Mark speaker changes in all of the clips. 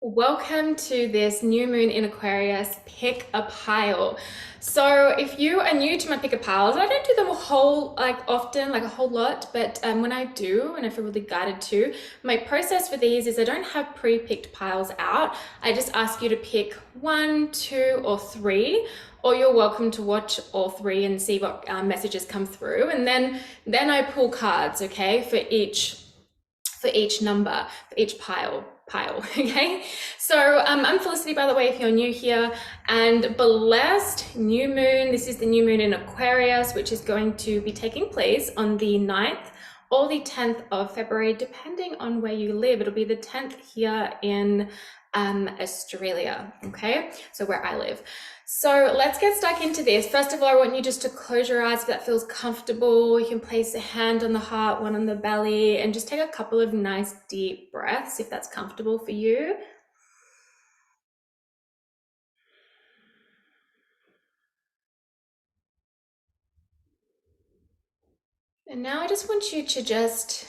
Speaker 1: Welcome to this new moon in Aquarius pick a pile. So if you are new to my pick a piles, I don't do them a whole lot, but when I do, and I feel really guided to, my process for these is I don't have pre-picked piles out. I just ask you to pick one, two, or three, or you're welcome to watch all three and see what messages come through, and then I pull cards, okay, for each number, for each pile. Okay, so I'm Felicity, by the way, if you're new here, and blessed new moon. This is the new moon in Aquarius, which is going to be taking place on the 9th or the 10th of February, depending on where you live. It'll be the 10th here in Australia, okay, so where I live. So let's get stuck into this. First of all, I want you just to close your eyes if that feels comfortable. You can place a hand on the heart, one on the belly, and just take a couple of nice deep breaths if that's comfortable for you. And now I just want you to just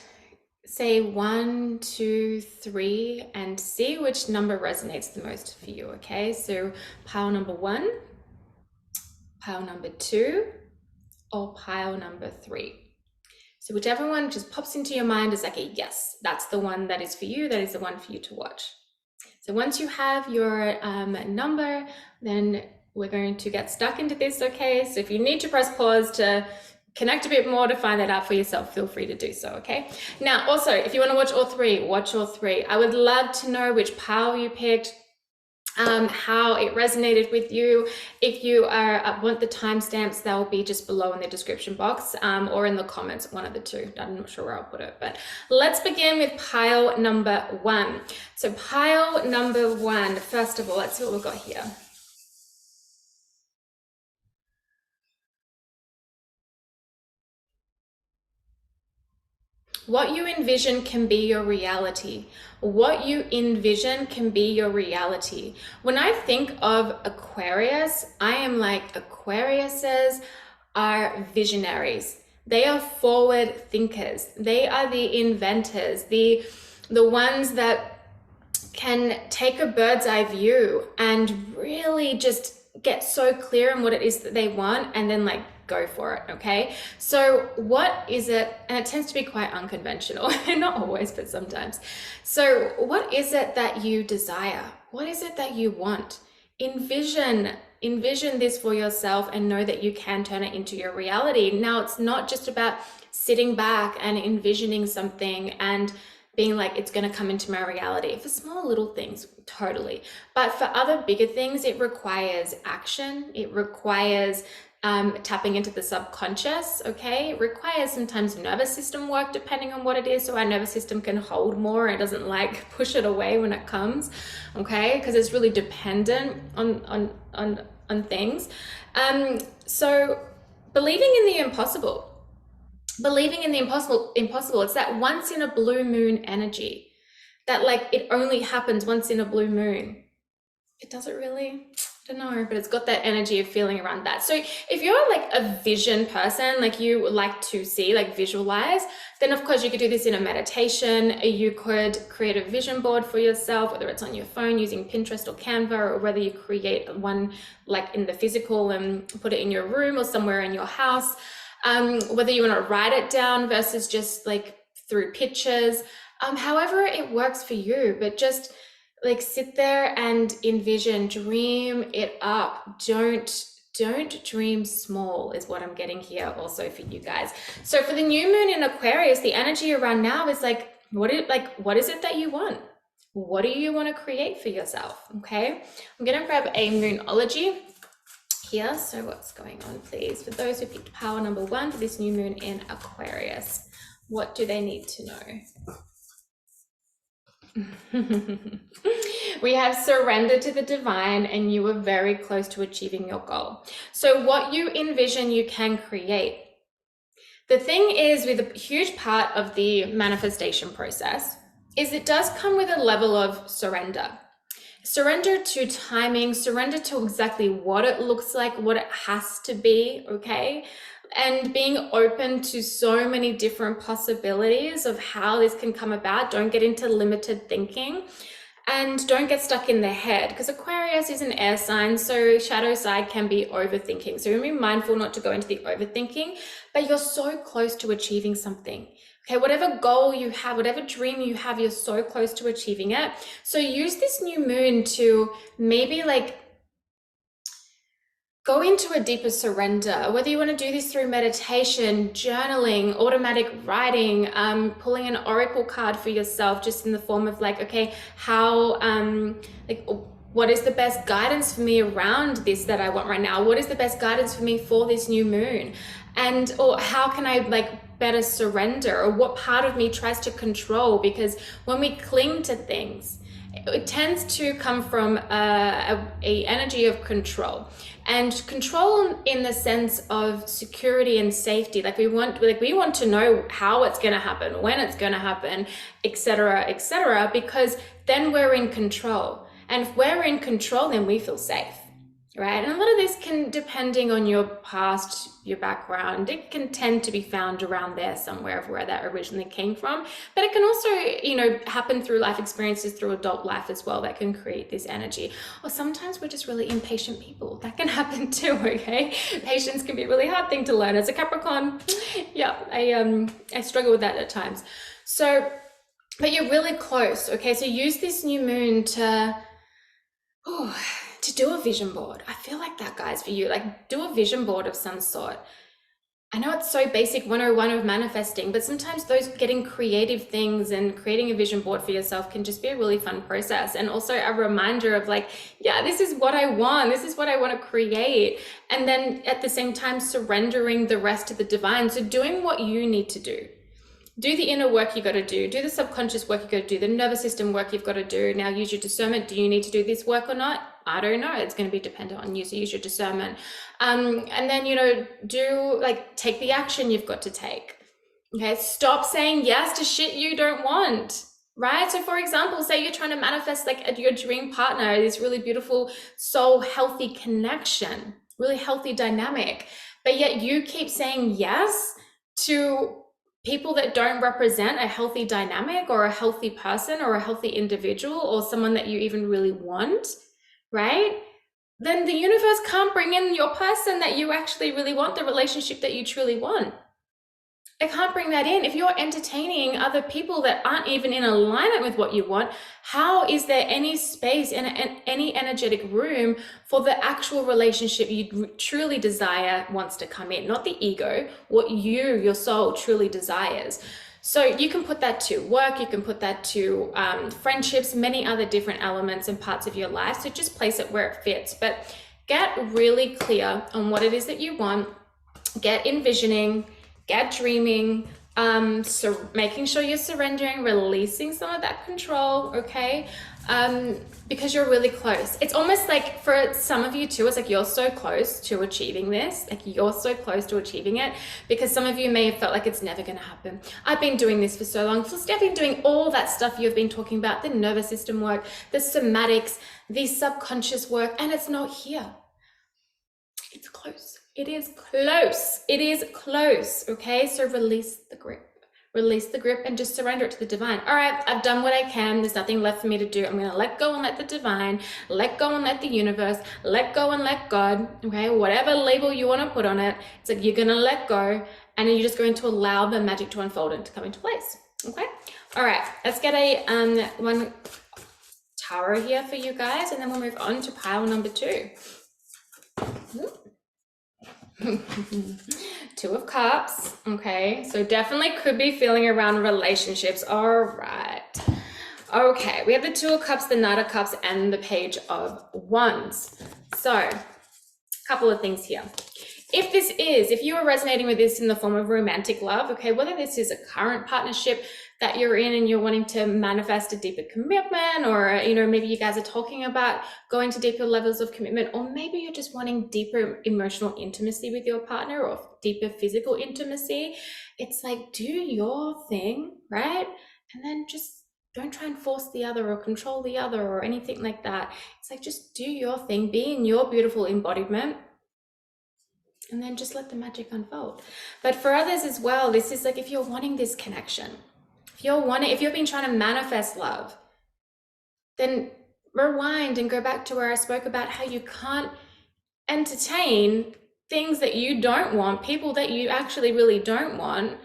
Speaker 1: say 1, 2, 3 and see which number resonates the most for you, okay? So pile number 1, pile number 2, or pile number 3. So whichever one just pops into your mind is like a yes, that's the one that is for you, that is the one for you to watch. So once you have your number, then we're going to get stuck into this, okay? So if you need to press pause to connect a bit more to find that out for yourself, feel free to do so, okay? Now, also, if you want to watch all three, watch all three. I would love to know which pile you picked, how it resonated with you. If you want the timestamps, they'll be just below in the description box or in the comments, one of the two. I'm not sure where I'll put it, but let's begin with pile number 1. So pile number 1, first of all, let's see what we've got here. What you envision can be your reality. What you envision can be your reality. When I think of Aquarius, I am like, Aquariuses are visionaries. They are forward thinkers. They are the inventors, the ones that can take a bird's eye view and really just get so clear on what it is that they want and then like go for it, okay? So what is it, and it tends to be quite unconventional, not always, but sometimes. So what is it that you desire? What is it that you want? Envision this for yourself and know that you can turn it into your reality. Now, it's not just about sitting back and envisioning something and being like, it's going to come into my reality. For small little things, totally. But for other bigger things, it requires action. It requires tapping into the subconscious, okay? It requires sometimes nervous system work, depending on what it is, so our nervous system can hold more. It doesn't like push it away when it comes, okay? Because it's really dependent on things. So believing in the impossible. Believing in the impossible, it's that once in a blue moon energy, that like it only happens once in a blue moon. It doesn't really, I don't know, but it's got that energy of feeling around that. So if you're like a vision person, like you like to see, like visualize, then of course you could do this in a meditation. You could create a vision board for yourself, whether it's on your phone using Pinterest or Canva, or whether you create one like in the physical and put it in your room or somewhere in your house. Whether you want to write it down versus just like through pictures, however it works for you, but just like sit there and envision, dream it up. Don't dream small is what I'm getting here also for you guys. So for the new moon in Aquarius, the energy around now is like, what is it that you want? What do you want to create for yourself? Okay, I'm gonna grab a moonology here. So what's going on, please? For those who picked power number 1 for this new moon in Aquarius, what do they need to know? We have surrendered to the divine and you are very close to achieving your goal. So what you envision, you can create. The thing is, with a huge part of the manifestation process is it does come with a level of surrender. Surrender to timing, surrender to exactly what it looks like, what it has to be, okay? And being open to so many different possibilities of how this can come about. Don't get into limited thinking. And don't get stuck in the head, because Aquarius is an air sign, so shadow side can be overthinking. So be mindful not to go into the overthinking, but you're so close to achieving something. Okay, whatever goal you have, whatever dream you have, you're so close to achieving it. So use this new moon to maybe like go into a deeper surrender, whether you want to do this through meditation, journaling, automatic writing, pulling an oracle card for yourself, just in the form of like, okay, how, like, what is the best guidance for me around this that I want right now? What is the best guidance for me for this new moon? And, or how can I like better surrender? Or what part of me tries to control? Because when we cling to things, it tends to come from a energy of control, and control in the sense of security and safety. Like we want to know how it's going to happen, when it's going to happen, etc., because then we're in control. And if we're in control, then we feel safe, right? And a lot of this can, depending on your past, your background, it can tend to be found around there somewhere of where that originally came from. But it can also, you know, happen through life experiences, through adult life as well, that can create this energy. Or sometimes we're just really impatient people. That can happen too, okay? Patience can be a really hard thing to learn as a Capricorn. Yeah, I struggle with that at times. So, but you're really close, okay? So use this new moon to do a vision board. I feel like that, guys, for you. Like, do a vision board of some sort. I know it's so basic 101 of manifesting, but sometimes those getting creative things and creating a vision board for yourself can just be a really fun process. And also a reminder of like, yeah, this is what I want. This is what I want to create. And then at the same time, surrendering the rest to the divine. So doing what you need to do. Do the inner work you got to do the subconscious work you got to do, the nervous system work you've got to do. Now use your discernment. Do you need to do this work or not? I don't know. It's going to be dependent on you. So use your discernment. And then, you know, take the action you've got to take. Okay. Stop saying yes to shit you don't want. Right? So for example, say you're trying to manifest like your dream partner, this really beautiful soul healthy connection, really healthy dynamic, but yet you keep saying yes to people that don't represent a healthy dynamic or a healthy person or a healthy individual or someone that you even really want, right? Then the universe can't bring in your person that you actually really want, the relationship that you truly want. It can't bring that in. If you're entertaining other people that aren't even in alignment with what you want, how is there any space and any energetic room for the actual relationship you truly desire wants to come in? Not the ego, what your soul truly desires. So you can put that to work, you can put that to friendships, many other different elements and parts of your life. So just place it where it fits. But get really clear on what it is that you want, get envisioning, get dreaming, so making sure you're surrendering, releasing some of that control, okay? Because you're really close. It's almost like for some of you too, it's like you're so close to achieving this, like you're so close to achieving it, because some of you may have felt like it's never gonna happen. I've been doing this for so long. I've been doing all that stuff you've been talking about, the nervous system work, the somatics, the subconscious work, and it's not here. It's close. It is close. It is close. Okay. So release the grip and just surrender it to the divine. All right. I've done what I can. There's nothing left for me to do. I'm going to let go and let the divine, let go and let the universe, let go and let God. Okay. Whatever label you want to put on it. It's like you're going to let go and then you're just going to allow the magic to unfold and to come into place. Okay. All right. Let's get a, one tarot here for you guys. And then we'll move on to pile number 2. Two of Cups. Okay, so definitely could be feeling around relationships. All right. Okay, we have the Two of Cups, the Knight of Cups, and the Page of Wands. So, a couple of things here. If you are resonating with this in the form of romantic love, okay, whether this is a current partnership that you're in and you're wanting to manifest a deeper commitment, or, you know, maybe you guys are talking about going to deeper levels of commitment, or maybe you're just wanting deeper emotional intimacy with your partner or deeper physical intimacy, it's like, do your thing, right? And then just don't try and force the other or control the other or anything like that. It's like, just do your thing, be in your beautiful embodiment, and then just let the magic unfold. But for others as well, this is like, if you're wanting this connection, if you've been trying to manifest love, then rewind and go back to where I spoke about how you can't entertain things that you don't want, people that you actually really don't want.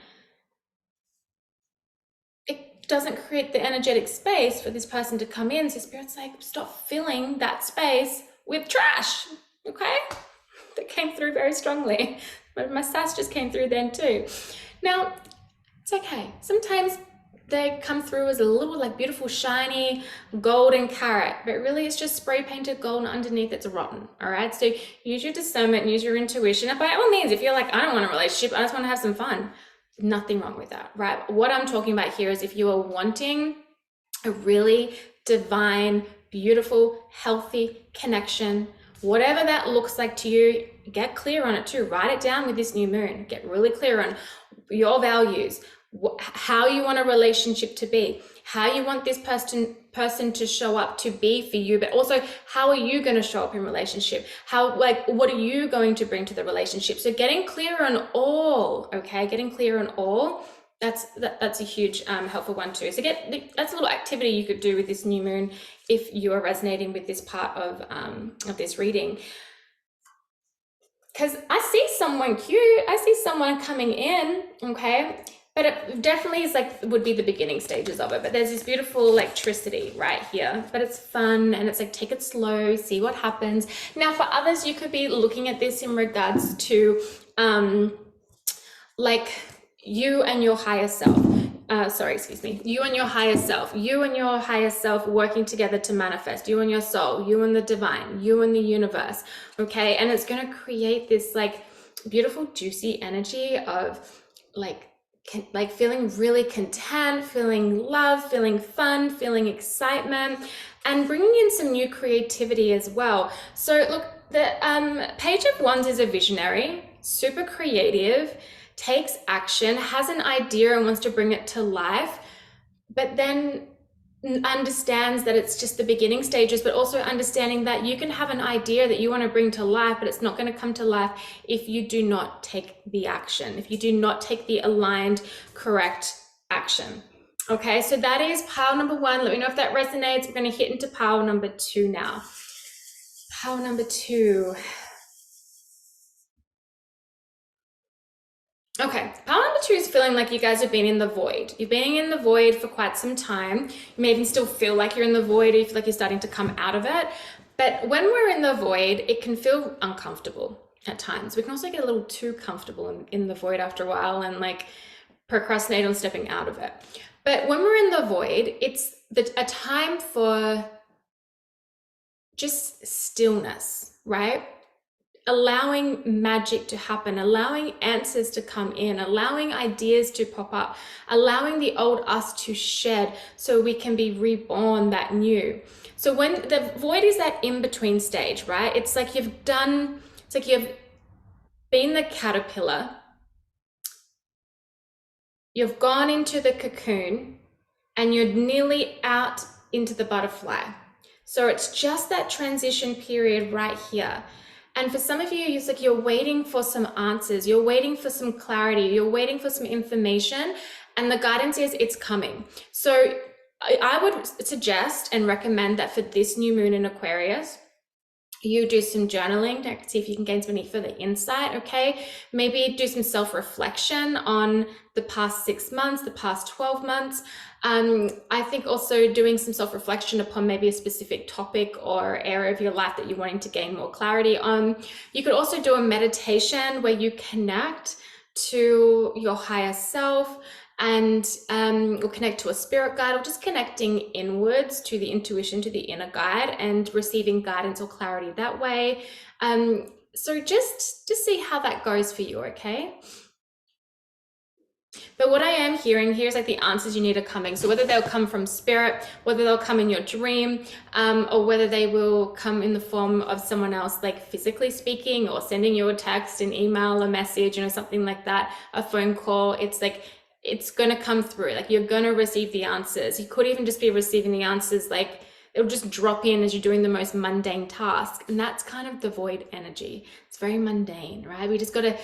Speaker 1: It doesn't create the energetic space for this person to come in. So Spirit's like, stop filling that space with trash. Okay? That came through very strongly. But my sass just came through then too. Now, it's okay. Sometimes they come through as a little like beautiful shiny golden carrot, but really it's just spray painted gold and underneath it's rotten. All right, so use your discernment, use your intuition. And by all means, if you're like, I don't want a relationship, I just want to have some fun, nothing wrong with that, right? What I'm talking about here is if you are wanting a really divine, beautiful, healthy connection, whatever that looks like to you, get clear on it too. Write it down with this new moon. Get really clear on your values, how you want a relationship to be, how you want this person to show up to be for you, but also how are you going to show up in relationship? How, like, what are you going to bring to the relationship? So getting clear on all, okay? Getting clear on all, that's a huge helpful one too. So that's a little activity you could do with this new moon if you are resonating with this part of this reading. Because I see someone cute, I see someone coming in, okay? But it definitely is like, would be the beginning stages of it. But there's this beautiful electricity right here, but it's fun and it's like, take it slow, see what happens. Now for others, you could be looking at this in regards to like you and your higher self. You and your higher self working together to manifest, you and your soul, you and the divine, you and the universe, okay? And it's going to create this like beautiful, juicy energy of like feeling really content, feeling love, feeling fun, feeling excitement, and bringing in some new creativity as well. So look, the Page of Wands is a visionary, super creative, takes action, has an idea and wants to bring it to life, but then understands that it's just the beginning stages, but also understanding that you can have an idea that you want to bring to life, but it's not going to come to life if you do not take the action, if you do not take the aligned, correct action. Okay, so that is pile number 1. Let me know if that resonates. We're going to hit into pile number 2 now. Pile number 2. Okay, pile number 2 is feeling like you guys have been in the void. You've been in the void for quite some time. You may even still feel like you're in the void, or you feel like you're starting to come out of it. But when we're in the void, it can feel uncomfortable at times. We can also get a little too comfortable in the void after a while and like procrastinate on stepping out of it. But when we're in the void, it's a time for just stillness, right? Allowing magic to happen, allowing answers to come in, allowing ideas to pop up, allowing the old us to shed so we can be reborn that new. So when the void is that in-between stage, right? It's like you've been the caterpillar, you've gone into the cocoon, and you're nearly out into the butterfly. So it's just that transition period right here. And for some of you, it's like you're waiting for some answers, you're waiting for some clarity, you're waiting for some information, and the guidance is it's coming. So I would suggest and recommend that for this new moon in Aquarius, you do some journaling to see if you can gain some further insight, okay? Maybe do some self-reflection on the past 6 months, the past 12 months. I think also doing some self-reflection upon maybe a specific topic or area of your life that you're wanting to gain more clarity on. You could also do a meditation where you connect to your higher self and or connect to a spirit guide, or just connecting inwards to the intuition, to the inner guide, and receiving guidance or clarity that way. So just see how that goes for you, okay? But what I am hearing here is like the answers you need are coming. So whether they'll come from spirit, whether they'll come in your dream, or whether they will come in the form of someone else, like physically speaking, or sending you a text, an email, a message, something like that, a phone call. It's like, it's going to come through. Like you're going to receive the answers. You could even just be receiving the answers, like it'll just drop in as you're doing the most mundane task. And that's kind of the void energy. It's very mundane, right? We just got to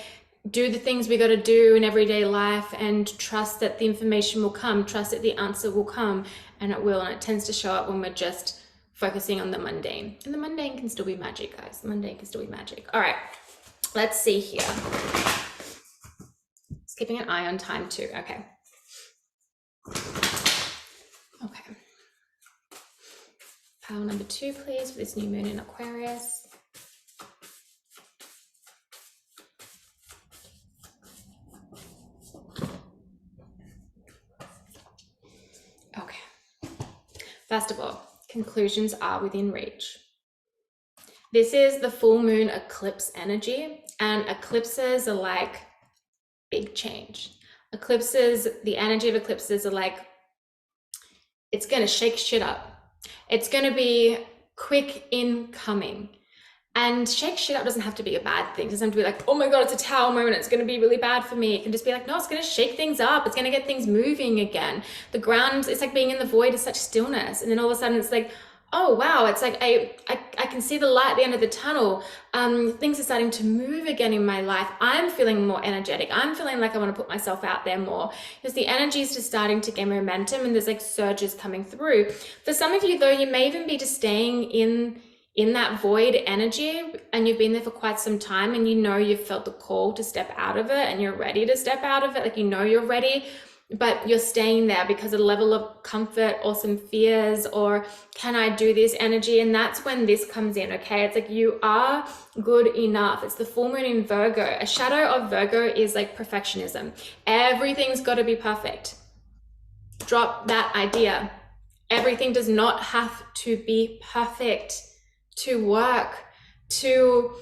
Speaker 1: do the things we got to do in everyday life and trust that the information will come, trust that the answer will come, and it will. And it tends to show up when we're just focusing on the mundane. And the mundane can still be magic, guys. The mundane can still be magic. All right, let's see here. Just keeping an eye on time too. Okay. Okay. Pile number 2, please, for this new moon in Aquarius. Okay. First of all, conclusions are within reach. This is the full moon eclipse energy, and eclipses are like big change. Eclipses, the energy of eclipses are like, it's going to shake shit up. It's going to be quick in coming. And shake shit up doesn't have to be a bad thing. It doesn't have to be like, oh my God, it's a tower moment, it's going to be really bad for me. It can just be like, no, it's going to shake things up. It's going to get things moving again. The ground, it's like being in the void is such stillness. And then all of a sudden it's like, oh wow, it's like I can see the light at the end of the tunnel. Things are starting to move again in my life. I'm feeling more energetic. I'm feeling like I want to put myself out there more, because the energy is just starting to gain momentum and there's like surges coming through. For some of you though, you may even be just staying in that void energy, and you've been there for quite some time, and you know you've felt the call to step out of it and you're ready to step out of it. Like, you know you're ready, but you're staying there because of a level of comfort or some fears or can I do this energy. And that's when this comes in. Okay, it's like you are good enough. It's the full moon in Virgo. A shadow of Virgo is like perfectionism. Everything's got to be perfect. Drop that idea. Everything does not have to be perfect to work, to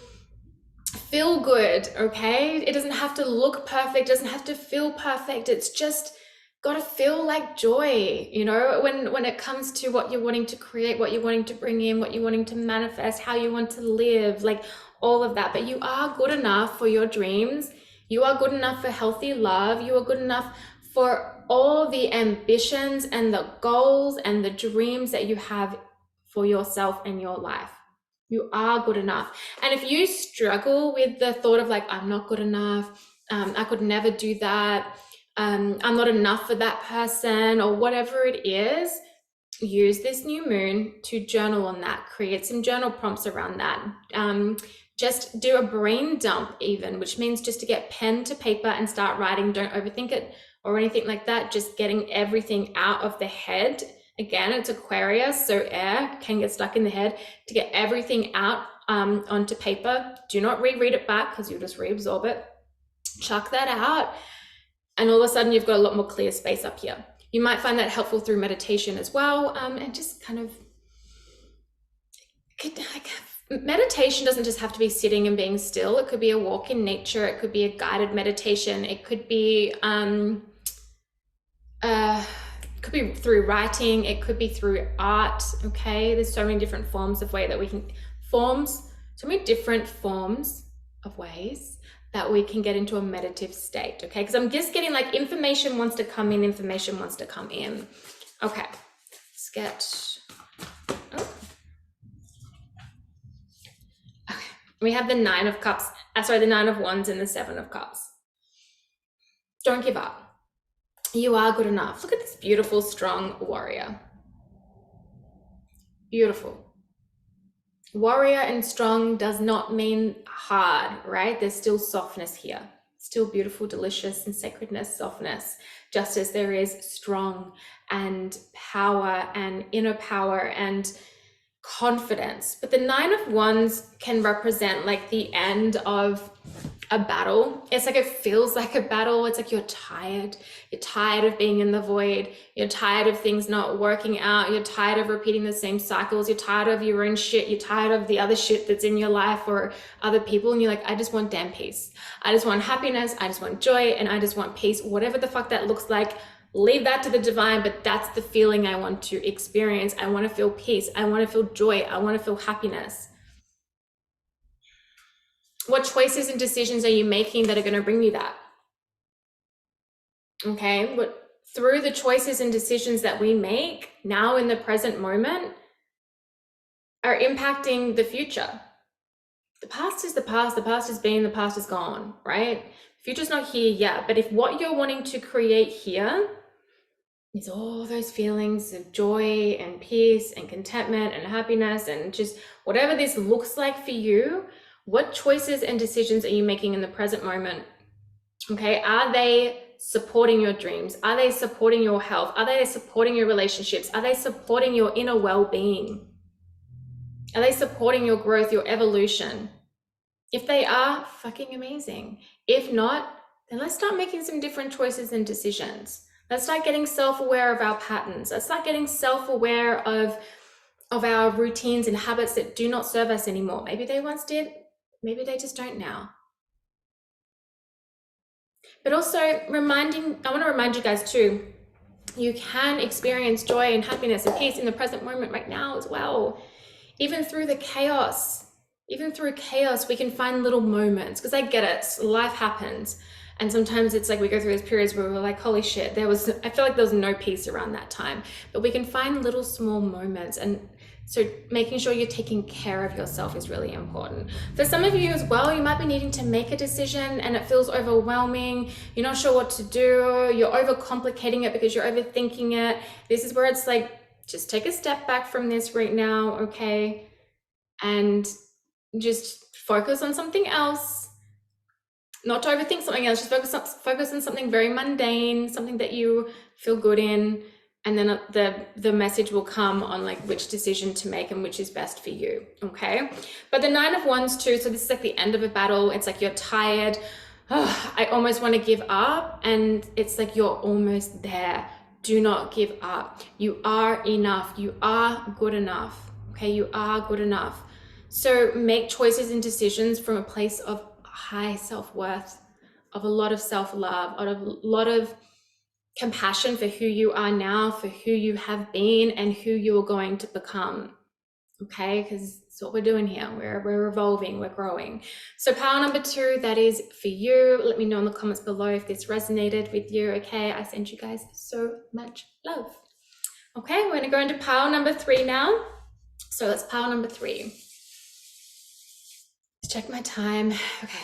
Speaker 1: feel good. Okay, it doesn't have to look perfect, it doesn't have to feel perfect. It's just gotta feel like joy, you know, when it comes to what you're wanting to create, what you're wanting to bring in, what you're wanting to manifest, how you want to live, like all of that. But you are good enough for your dreams. You are good enough for healthy love. You are good enough for all the ambitions and the goals and the dreams that you have for yourself and your life. You are good enough. And if you struggle with the thought of like, I'm not good enough, I could never do that, I'm not enough for that person, or whatever it is, use this new moon to journal on that. Create some journal prompts around that. Just do a brain dump even, which means just to get pen to paper and start writing. Don't overthink it or anything like that. Just getting everything out of the head. Again, it's Aquarius, so air can get stuck in the head. To get everything out onto paper. Do not reread it back because you'll just reabsorb it. Chuck that out. And all of a sudden you've got a lot more clear space up here. You might find that helpful through meditation as well. And just kind of, meditation doesn't just have to be sitting and being still. It could be a walk in nature. It could be a guided meditation. It could be, through writing. It could be through art. Okay. There's so many different forms of way that we can, so many different forms of ways that we can get into a meditative state. Okay. Because I'm just getting like information wants to come in, information wants to come in. Okay. Let's get, okay. We have the 9 of cups, the 9 of wands and the 7 of cups. Don't give up. You are good enough. Look at this beautiful, strong warrior. Beautiful. Warrior and strong does not mean hard, right? There's still softness here. Still beautiful, delicious, and sacredness, softness, just as there is strong and power and inner power and confidence. But the 9 of wands can represent like the end of a battle. It's like, it feels like a battle. It's like you're tired of being in the void. You're tired of things not working out. You're tired of repeating the same cycles. You're tired of your own shit. You're tired of the other shit that's in your life or other people. And you're like, I just want damn peace. I just want happiness. I just want joy. And I just want peace. Whatever the fuck that looks like, leave that to the divine, but that's the feeling I want to experience. I want to feel peace. I want to feel joy. I want to feel happiness. What choices and decisions are you making that are going to bring you that? Okay, but through the choices and decisions that we make now in the present moment are impacting the future. The past is the past. The past has been, the past is gone, right? If you're just not here yet, but if what you're wanting to create here is all those feelings of joy and peace and contentment and happiness and just whatever this looks like for you, what choices and decisions are you making in the present moment? Okay, are they supporting your dreams? Are they supporting your health? Are they supporting your relationships? Are they supporting your inner well-being? Are they supporting your growth, your evolution? If they are, fucking amazing. If not, then let's start making some different choices and decisions. Let's start getting self-aware of our patterns. Let's start getting self-aware of our routines and habits that do not serve us anymore. Maybe they once did, maybe they just don't now. But also I want to remind you guys too, you can experience joy and happiness and peace in the present moment right now as well. Even through the chaos, we can find little moments, because I get it, life happens. And sometimes it's like we go through those periods where we're like, holy shit, I feel like there was no peace around that time. But we can find little small moments. And so making sure you're taking care of yourself is really important. For some of you as well, you might be needing to make a decision and it feels overwhelming. You're not sure what to do. You're overcomplicating it because you're overthinking it. This is where it's like, just take a step back from this right now, okay? And just focus on something else. Not to overthink something else, just focus on something very mundane, something that you feel good in, and then the message will come on like which decision to make and which is best for you, okay? But the Nine of Wands too, so this is like the end of a battle. It's like you're tired. Oh, I almost want to give up, and it's like you're almost there. Do not give up. You are enough. You are good enough, okay? You are good enough. So make choices and decisions from a place of high self-worth, of a lot of self-love, of a lot of compassion for who you are now, for who you have been, and who you are going to become, okay? Because that's what we're doing here. We're evolving, we're growing. So power number 2, that is for you. Let me know in the comments below if this resonated with you, okay? I send you guys so much love. Okay, we're gonna go into power number 3 now. So that's power number 3. Let's check my time, okay.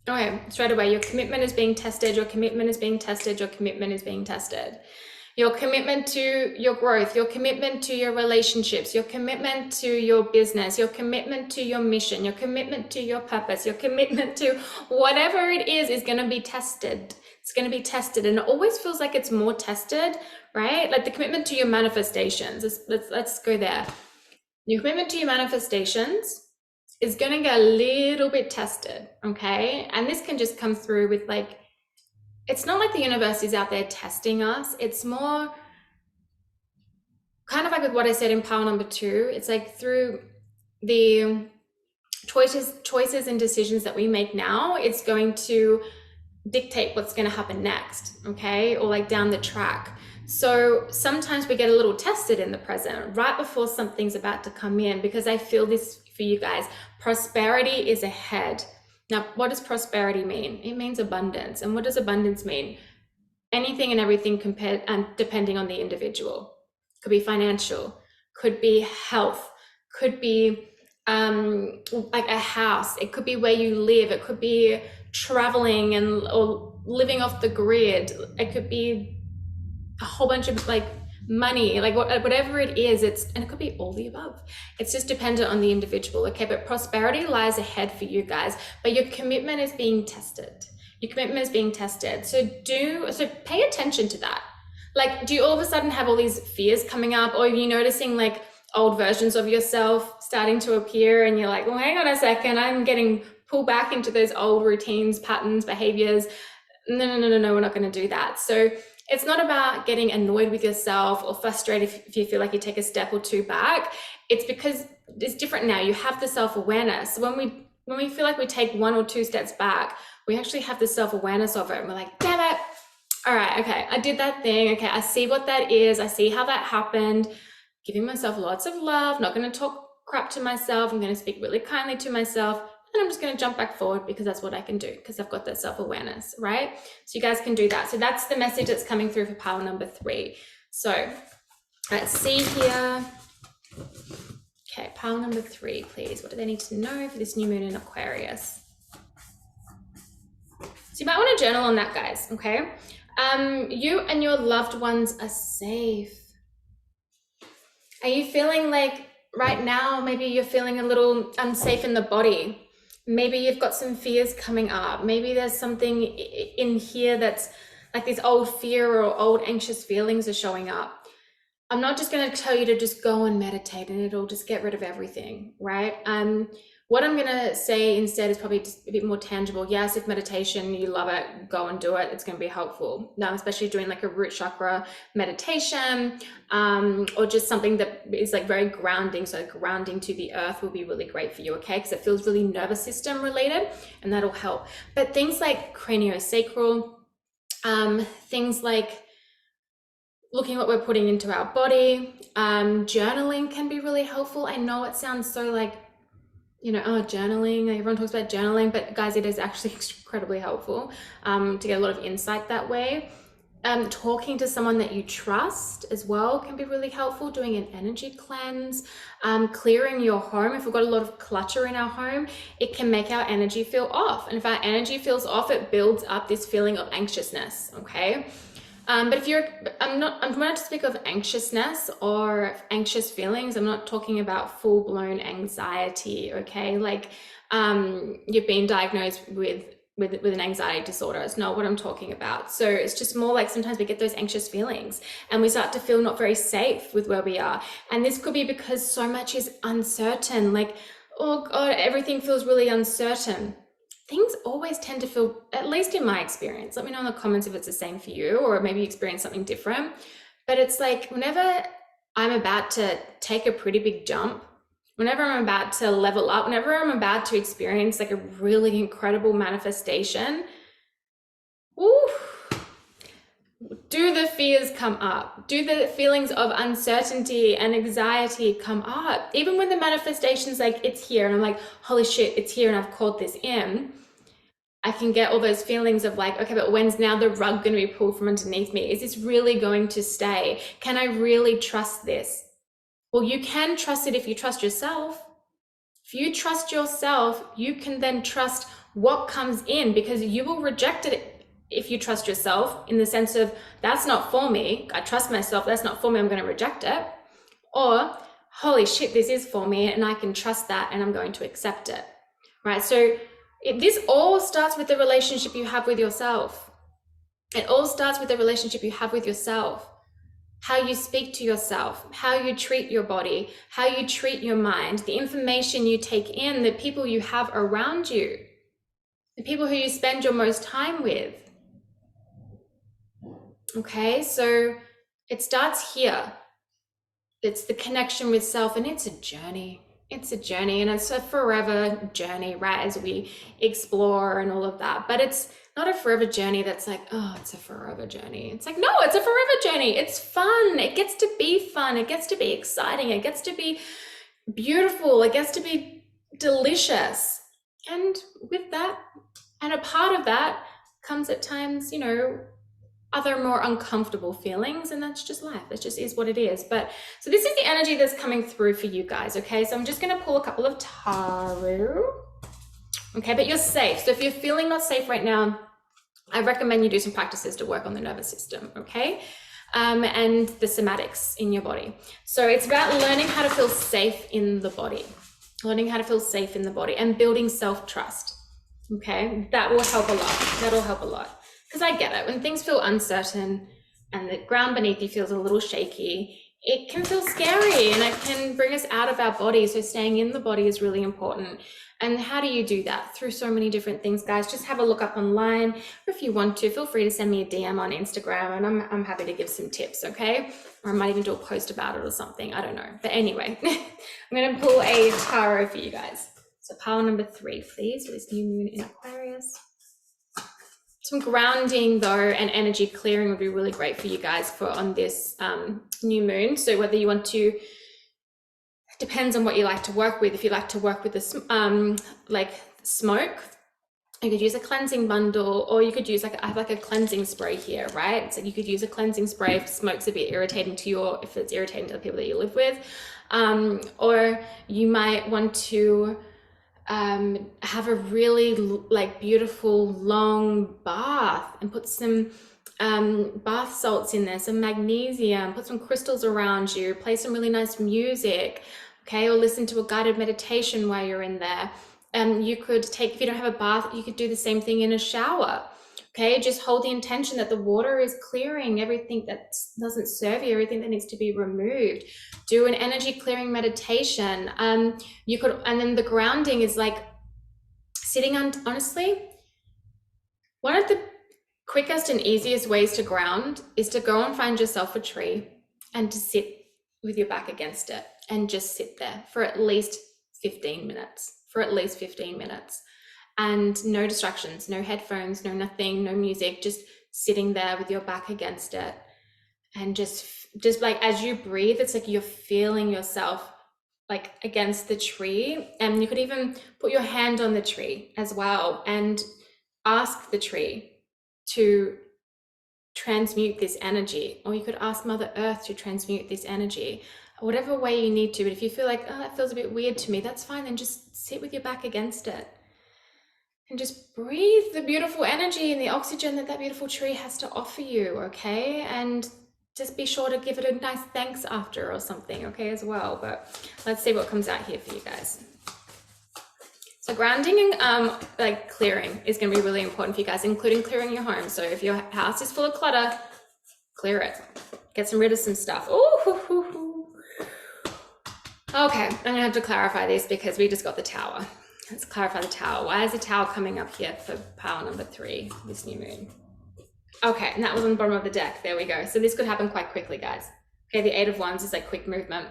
Speaker 1: Okay, straight away, your commitment is being tested, your commitment is being tested, your commitment is being tested. Your commitment to your growth, your commitment to your relationships, your commitment to your business, your commitment to your mission, your commitment to your purpose, your commitment to whatever it is going to be tested. It's going to be tested, and it always feels like it's more tested, right? Like the commitment to your manifestations. Let's go there. Your commitment to your manifestations is going to get a little bit tested, okay? And this can just come through with like, it's not like the universe is out there testing us. It's more kind of like with what I said in power number 2. It's like through the choices and decisions that we make now, it's going to dictate what's going to happen next, okay? Or like down the track. So sometimes we get a little tested in the present right before something's about to come in, because I feel this for you guys. Prosperity is ahead. Now, what does prosperity mean? It means abundance. And what does abundance mean? Anything and everything compared and depending on the individual. Could be financial, could be health, could be like a house. It could be where you live. It could be traveling or living off the grid. It could be a whole bunch of like money, like whatever it is, and it could be all the above. It's just dependent on the individual, okay? But prosperity lies ahead for you guys, but your commitment is being tested. Your commitment is being tested. So pay attention to that. Like, do you all of a sudden have all these fears coming up, or are you noticing like old versions of yourself starting to appear, and you're like, well, hang on a second, I'm getting pulled back into those old routines, patterns, behaviors. No, we're not going to do that. So it's not about getting annoyed with yourself or frustrated if you feel like you take a step or 2 back. It's because it's different now. You have the self-awareness. When we feel like we take 1 or 2 steps back, we actually have the self-awareness of it. And we're like, damn it. All right, okay, I did that thing. Okay, I see what that is. I see how that happened. Giving myself lots of love, not going to talk crap to myself. I'm going to speak really kindly to myself. and I'm just going to jump back forward because that's what I can do because I've got that self-awareness, right? So you guys can do that. So that's the message that's coming through for pile number 3. So let's see here. Okay, pile number 3, please. What do they need to know for this new moon in Aquarius? So you might want to journal on that, guys, okay? You and your loved ones are safe. Are you feeling like right now, maybe you're feeling a little unsafe in the body? Maybe you've got some fears coming up. Maybe there's something in here that's like this old fear or old anxious feelings are showing up. I'm not just going to tell you to just go and meditate and it'll just get rid of everything, right? What I'm going to say instead is probably just a bit more tangible. Yes, if meditation, you love it, go and do it. It's going to be helpful. Now, especially doing like a root chakra meditation, or just something that is like very grounding. So grounding to the earth will be really great for you, okay? Because it feels really nervous system related and that'll help. But things like craniosacral, things like looking what we're putting into our body, journaling can be really helpful. I know it sounds so like, you know, oh, journaling, everyone talks about journaling, but guys, it is actually incredibly helpful to get a lot of insight that way. Talking to someone that you trust as well can be really helpful. Doing an energy cleanse, clearing your home. If we've got a lot of clutter in our home, it can make our energy feel off. And if our energy feels off, it builds up this feeling of anxiousness, okay? But if you're, I'm not to speak of anxiousness or anxious feelings. I'm not talking about full-blown anxiety, okay? Like you've been diagnosed with an anxiety disorder. It's not what I'm talking about. So it's just more like sometimes we get those anxious feelings and we start to feel not very safe with where we are. And this could be because so much is uncertain. Like, oh God, everything feels really uncertain. Things always tend to feel, at least in my experience, let me know in the comments if it's the same for you or maybe you experience something different. But it's like whenever I'm about to take a pretty big jump, whenever I'm about to level up, whenever I'm about to experience like a really incredible manifestation, do the fears come up? Do the feelings of uncertainty and anxiety come up? Even when the manifestation's like, it's here, and I'm like, holy shit, it's here and I've called this in, I can get all those feelings of like, okay, but when's now the rug going to be pulled from underneath me? Is this really going to stay? Can I really trust this? Well, you can trust it if you trust yourself. If you trust yourself, you can then trust what comes in, because you will reject it if you trust yourself, in the sense of, that's not for me. I trust myself. That's not for me. I'm going to reject it. Or, holy shit, this is for me and I can trust that and I'm going to accept it. Right? So this all starts with the relationship you have with yourself. It all starts with the relationship you have with yourself. How you speak to yourself, how you treat your body, how you treat your mind, the information you take in, the people you have around you, the people who you spend your most time with. Okay, so it starts here. It's the connection with self, and it's a journey. It's a journey, and it's a forever journey, right? As we explore and all of that. But it's not a forever journey that's like, oh, it's a forever journey. It's like, no, it's a forever journey. It's fun. It gets to be fun. It gets to be exciting. It gets to be beautiful. It gets to be delicious. And with that, and a part of that comes at times, you know, other more uncomfortable feelings, and that's just life. It just is what it is. But so this is the energy that's coming through for you guys, okay? So I'm just going to pull a couple of tarot. Okay, but you're safe. So if you're feeling not safe right now, I recommend you do some practices to work on the nervous system, okay? And the somatics in your body. So it's about learning how to feel safe in the body, learning how to feel safe in the body and building self-trust, okay? That will help a lot. That'll help a lot. Because I get it, when things feel uncertain and the ground beneath you feels a little shaky, it can feel scary and it can bring us out of our body. So staying in the body is really important. And how do you do that? Through so many different things, guys. Just have a look up online, or if you want to, feel free to send me a DM on Instagram, and I'm happy to give some tips, okay? Or I might even do a post about it or something, I don't know. But anyway, I'm gonna pull a tarot for you guys. So pile number 3, please, for this new moon in Aquarius. Some grounding though and energy clearing would be really great for you guys for on this new moon. So whether you want to Depends on what you like to work with. If you like to work with the like smoke, you could use a cleansing bundle, or you could use I have like a cleansing spray here, right? So you could use a cleansing spray if smoke's a bit irritating to you, or if it's irritating to the people that you live with. Or you might want to have a really like beautiful long bath and put some bath salts in there, some magnesium, put some crystals around you, play some really nice music, okay? Or listen to a guided meditation while you're in there. You could take, if you don't have a bath, you could do the same thing in a shower. Okay, just hold the intention that the water is clearing everything that doesn't serve you, everything that needs to be removed. Do an energy clearing meditation. You could, and then the grounding is like sitting on, honestly, one of the quickest and easiest ways to ground is to go and find yourself a tree and to sit with your back against it and just sit there for at least 15 minutes. And no distractions, no headphones, no nothing, no music, just sitting there with your back against it. And just like as you breathe, it's like you're feeling yourself like against the tree. And you could even put your hand on the tree as well and ask the tree to transmute this energy, or you could ask Mother Earth to transmute this energy, whatever way you need to. But if you feel like, oh, that feels a bit weird to me, that's fine. Then just sit with your back against it and just breathe the beautiful energy and the oxygen that beautiful tree has to offer you, okay? And just be sure to give it a nice thanks after or something, okay, as well. But let's see what comes out here for you guys. So grounding and like clearing is going to be really important for you guys, including clearing your home. So if your house is full of clutter, clear it. Get rid of some stuff. Ooh. Okay, I'm going to have to clarify this because we just got the tower. Let's clarify the tower. Why is the tower coming up here for pile number 3, this new moon? Okay, and that was on the bottom of the deck. There we go. So this could happen quite quickly, guys. Okay, the 8 of Wands is like quick movement.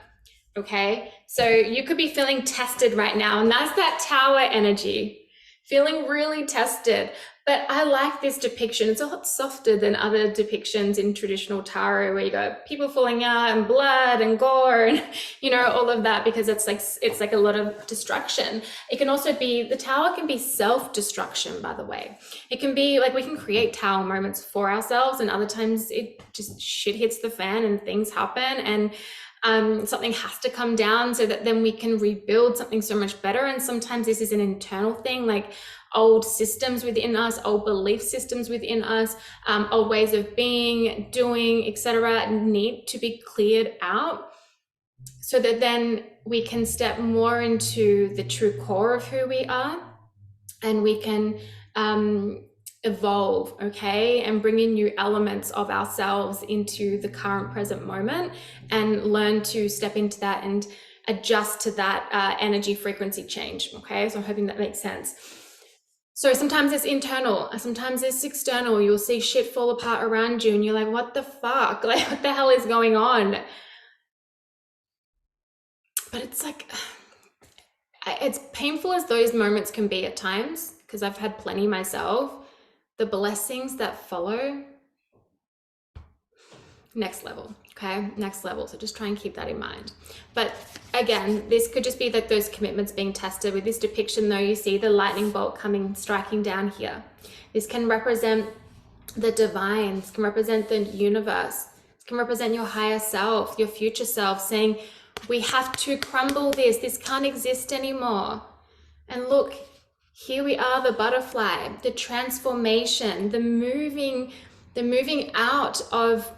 Speaker 1: Okay, so you could be feeling tested right now, and that's that tower energy, feeling really tested. But I like this depiction. It's a lot softer than other depictions in traditional tarot, where you got people falling out and blood and gore and, you know, all of that, because it's like a lot of destruction. It can also be, the tower can be self-destruction, by the way. It can be like we can create tower moments for ourselves, and other times it just shit hits the fan and things happen, and something has to come down so that then we can rebuild something so much better. And sometimes this is an internal thing, like old systems within us, old belief systems within us, old ways of being, doing, etc., need to be cleared out so that then we can step more into the true core of who we are, and we can evolve, okay, and bring in new elements of ourselves into the current present moment, and learn to step into that and adjust to that energy frequency change. Okay, so I'm hoping that makes sense. So sometimes it's internal, sometimes it's external. You'll see shit fall apart around you and you're like, what the fuck, like what the hell is going on? But it's like, it's painful as those moments can be at times, because I've had plenty myself. The blessings that follow, next level, okay? Next level. So just try and keep that in mind. But again, this could just be that those commitments being tested. With this depiction though, you see the lightning bolt coming, striking down here. This can represent the divine. This can represent the universe. This can represent your higher self, your future self, saying, we have to crumble this. This can't exist anymore. And look, here we are, the butterfly, the transformation, the moving out of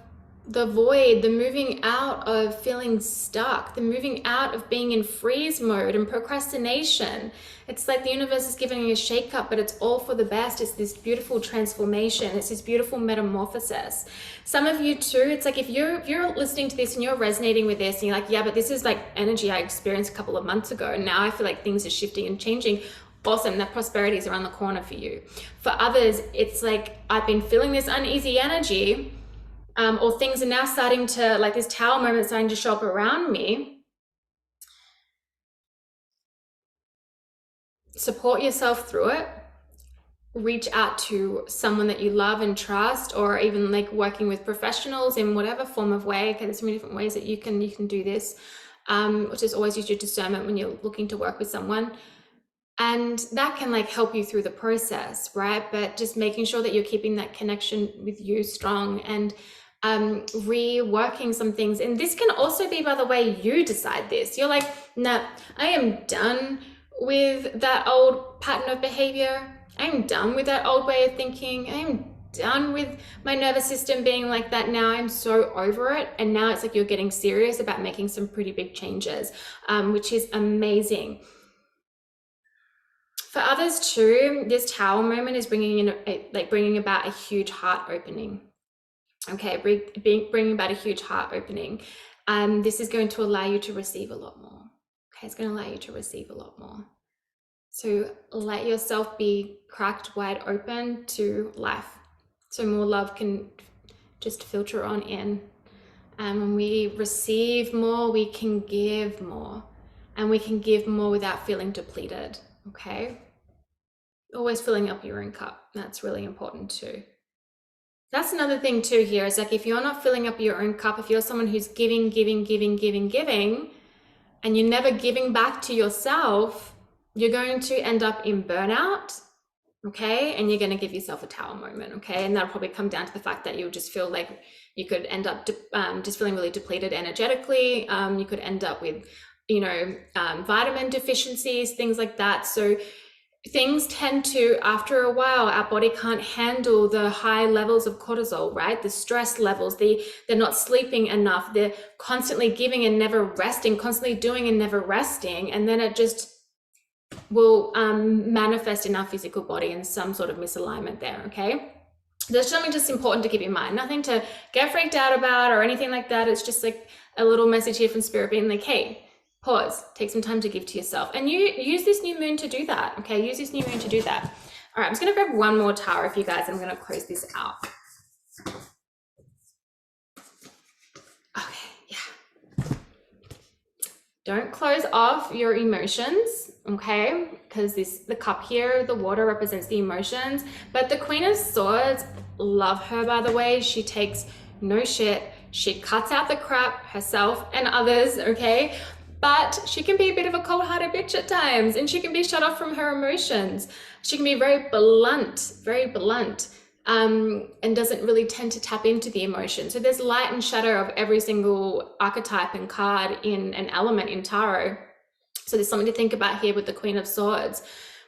Speaker 1: the void, the moving out of feeling stuck, the moving out of being in freeze mode and procrastination. It's like the universe is giving you a shake up, but it's all for the best. It's this beautiful transformation. It's this beautiful metamorphosis. Some of you too, it's like if you're listening to this and you're resonating with this and you're like, yeah, but this is like energy I experienced a couple of months ago, and now I feel like things are shifting and changing. Awesome, that prosperity is around the corner for you. For others, it's like, I've been feeling this uneasy energy, or things are now starting to, like this tower moment starting to show up around me. Support yourself through it. Reach out to someone that you love and trust, or even like working with professionals in whatever form of way. Okay, there's so many different ways that you can do this. which is always use your discernment when you're looking to work with someone. And that can like help you through the process, right? But just making sure that you're keeping that connection with you strong, and reworking some things. And this can also be, by the way, you decide this. You're like, nah, I am done with that old pattern of behavior. I'm done with that old way of thinking. I'm done with my nervous system being like that now. I'm so over it. And now it's like you're getting serious about making some pretty big changes, which is amazing. For others too, this Tower moment is bringing about a huge heart opening. Okay, bringing about a huge heart opening. This is going to allow you to receive a lot more. Okay, it's going to allow you to receive a lot more. So let yourself be cracked wide open to life, so more love can just filter on in. And when we receive more, we can give more, and we can give more without feeling depleted. Okay, always filling up your own cup. That's really important too. That's another thing too here, is like if you're not filling up your own cup, if you're someone who's giving, and you're never giving back to yourself, you're going to end up in burnout, okay? And you're going to give yourself a Tower moment, okay? And that'll probably come down to the fact that you'll just feel like you could end up just feeling really depleted energetically. You could end up with, vitamin deficiencies, things like that. So things tend to, after a while, our body can't handle the high levels of cortisol, right? The stress levels, they're not sleeping enough, they're constantly giving and never resting, constantly doing and never resting. And then it just will manifest in our physical body in some sort of misalignment there, okay? There's something just important to keep in mind. Nothing to get freaked out about or anything like that. It's just like a little message here from Spirit being like, hey, pause, take some time to give to yourself. And you use this new moon to do that, okay? Use this new moon to do that. All right, I'm just gonna grab one more tower for you guys. I'm gonna close this out. Okay, yeah. Don't close off your emotions, okay? Because the cup here, the water represents the emotions, but the Queen of Swords, love her, by the way. She takes no shit. She cuts out the crap herself and others, okay? But she can be a bit of a cold-hearted bitch at times, and she can be shut off from her emotions. She can be very blunt, and doesn't really tend to tap into the emotion. So there's light and shadow of every single archetype and card in an element in tarot. So there's something to think about here with the Queen of Swords.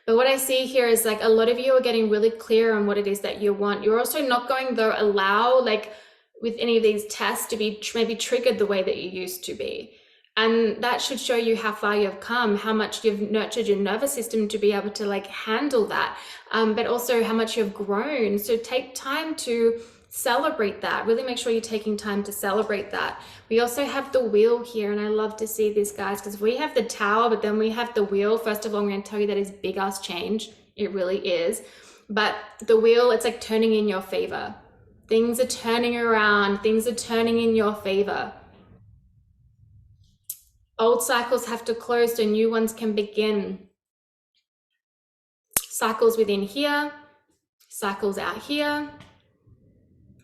Speaker 1: But what I see here is like a lot of you are getting really clear on what it is that you want. You're also not going to allow, like with any of these tests, to be maybe triggered the way that you used to be. And that should show you how far you've come, how much you've nurtured your nervous system to be able to like handle that, but also how much you've grown. So take time to celebrate that. Really make sure you're taking time to celebrate that. We also have the wheel here, and I love to see this, guys, because we have the Tower, but then we have the wheel. First of all, I'm going to tell you that is big ass change. It really is. But the wheel, it's like turning in your favor. Things are turning around. Things are turning in your favor. Old cycles have to close so new ones can begin. Cycles within here, cycles out here,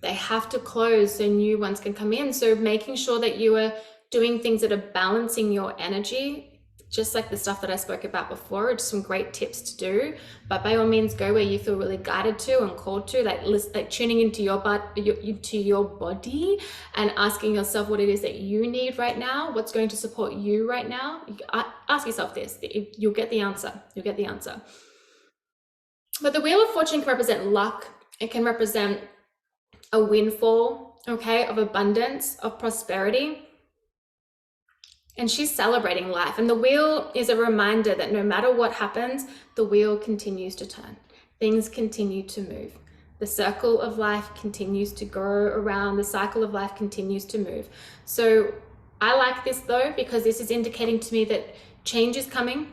Speaker 1: they have to close so new ones can come in. So making sure that you are doing things that are balancing your energy, just like the stuff that I spoke about before, it's some great tips to do. But by all means, go where you feel really guided to and called to, like tuning into your body and asking yourself what it is that you need right now, what's going to support you right now. Ask yourself this, you'll get the answer. You'll get the answer. But the Wheel of Fortune can represent luck. It can represent a windfall, okay, of abundance, of prosperity. And she's celebrating life. And the wheel is a reminder that no matter what happens, the wheel continues to turn. Things continue to move. The circle of life continues to go around. The cycle of life continues to move. So I like this though, because this is indicating to me that change is coming.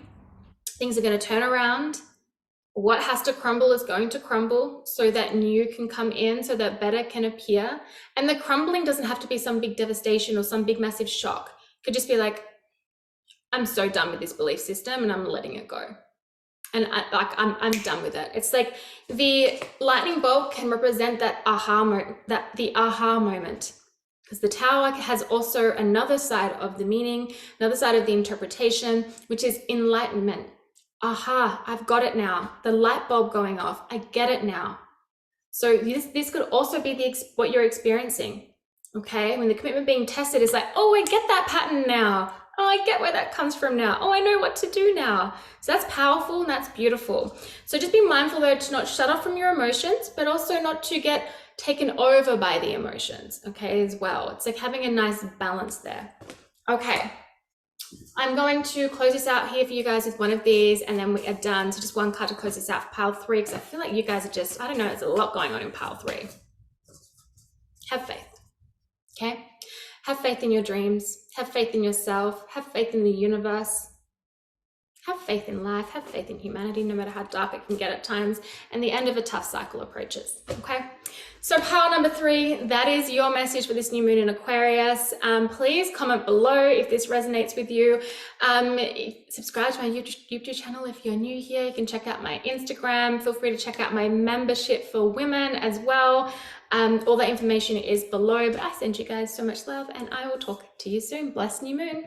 Speaker 1: Things are going to turn around. What has to crumble is going to crumble so that new can come in, so that better can appear. And the crumbling doesn't have to be some big devastation or some big massive shock. Could just be like, I'm so done with this belief system and I'm letting it go. And I'm done with it. It's like the lightning bolt can represent that aha moment. because the Tower has also another side of the meaning, another side of the interpretation, which is enlightenment. Aha, I've got it now. The light bulb going off. I get it now. So this could also be what you're experiencing. Okay, when the commitment being tested is like, oh, I get that pattern now. Oh, I get where that comes from now. Oh, I know what to do now. So that's powerful and that's beautiful. So just be mindful though to not shut off from your emotions, but also not to get taken over by the emotions, okay, as well. It's like having a nice balance there. Okay, I'm going to close this out here for you guys with one of these, and then we are done. So just one card to close this out for pile 3, because I feel like you guys are just, I don't know, there's a lot going on in pile 3. Have faith, okay? Have faith in your dreams. Have faith in yourself. Have faith in the universe. Have faith in life. Have faith in humanity, no matter how dark it can get at times. And the end of a tough cycle approaches, okay? So pile number 3, that is your message for this new moon in Aquarius. Please comment below if this resonates with you. Subscribe to my YouTube channel if you're new here. You can check out my Instagram. Feel free to check out my membership for women as well. All that information is below, but I send you guys so much love, and I will talk to you soon. Blessed new moon.